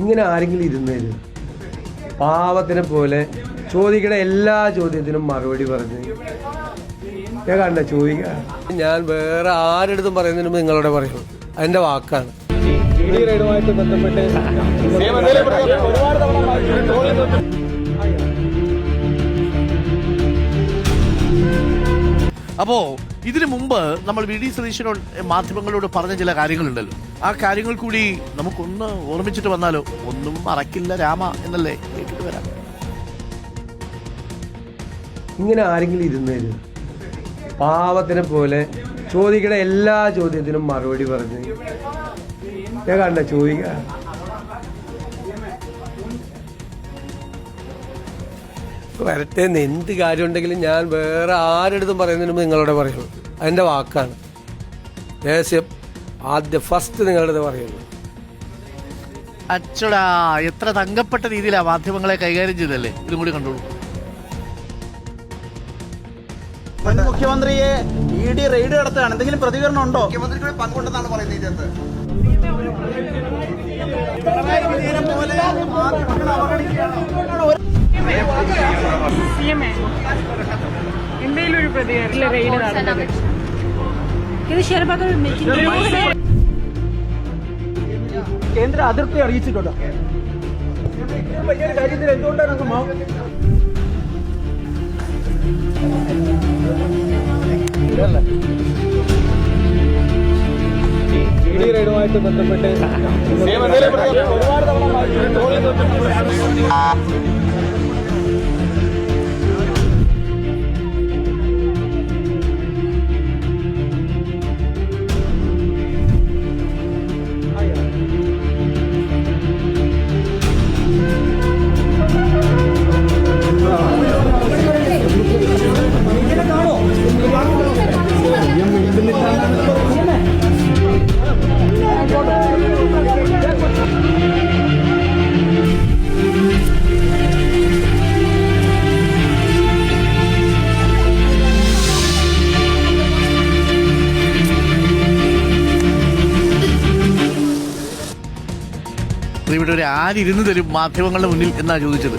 ഇങ്ങനെ ആരെങ്കിലും ഇരുന്നേരും പാവത്തിനെ പോലെ ചോദിക്കണ എല്ലാ ചോദ്യത്തിനും മറുപടി പറഞ്ഞ് ഞാൻ കണ്ട ചോദിക്കുക. ഞാൻ വേറെ ആരെടുത്തും പറയുന്നതിന് മുമ്പ് നിങ്ങളോട് പറയുന്നു. അതിന്റെ വാക്കാണ്. ബന്ധപ്പെട്ട് അപ്പോ ഇതിനു മുമ്പ് നമ്മൾ വി ഡി സതീശനോട് മാധ്യമങ്ങളോട് പറഞ്ഞ ചില കാര്യങ്ങളുണ്ടല്ലോ, ആ കാര്യങ്ങൾ കൂടി നമുക്കൊന്ന് ഓർമ്മിച്ചിട്ട് വന്നാലോ? ഒന്നും മറക്കില്ല രാമ എന്നല്ലേ കേട്ടിട്ട് വരാം. ഇങ്ങനെ ആരെങ്കിലും ഇരുന്നേരും പാവത്തിനെ പോലെ ചോദിക്കണ എല്ലാ ചോദ്യത്തിനും മറുപടി പറഞ്ഞ് ഞാൻ കണ്ട ചോദിക്കുക. വരട്ടെ, എന്ത് കാര്യം ഉണ്ടെങ്കിലും ഞാൻ വേറെ ആരെടുത്തും പറയുന്നതിന് മുമ്പ് നിങ്ങളോട് പറയുന്നു. അതിന്റെ വാക്കാണ്. രഹസ്യം ഫസ്റ്റ് നിങ്ങളുടെ പറയുന്നു. അച്ചടാ, എത്ര തങ്കപ്പെട്ട രീതിയിലാണ് മാധ്യമങ്ങളെ കൈകാര്യം ചെയ്തല്ലേ. ഇതും കൂടി കണ്ടോളൂ. മുഖ്യമന്ത്രിയെ ED റെയ്ഡ് നടത്തുകയാണ്. എന്തെങ്കിലും പ്രതികരണം ഉണ്ടോ? മുഖ്യമന്ത്രി പങ്കുണ്ടെന്നാണ് പറയുന്നത്. ഇതിനകത്ത് എന്തെങ്കിലും ഒരു പ്രതികരണം റെയ്ഡ് നടന്നത് കേന്ദ്ര അതിർത്തി അറിയിച്ചിട്ടുണ്ട്. കാര്യത്തിൽ എന്തുകൊണ്ടാണ് റെയ്ഡുമായിട്ട് ബന്ധപ്പെട്ട് ഒരുപാട് തവണ ഇവിടെ ഒരു ആരിരുന്ന് തരും മാധ്യമങ്ങളുടെ മുന്നിൽ എന്നാ ചോദിച്ചത്.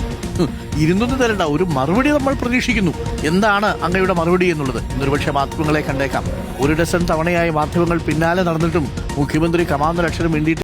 ഇരുന്നൊന്നും തരണ്ട, ഒരു മറുപടി നമ്മൾ പ്രതീക്ഷിക്കുന്നു. എന്താണ് അങ്ങയുടെ മറുപടി എന്നുള്ളത് ഒരുപക്ഷെ മാധ്യമങ്ങളെ കണ്ടേക്കാം. 1 ഡസൻ തവണയായി മാധ്യമങ്ങൾ പിന്നാലെ നടന്നിട്ടും മുഖ്യമന്ത്രി കമാന്നൊരക്ഷരം വേണ്ടിയിട്ട്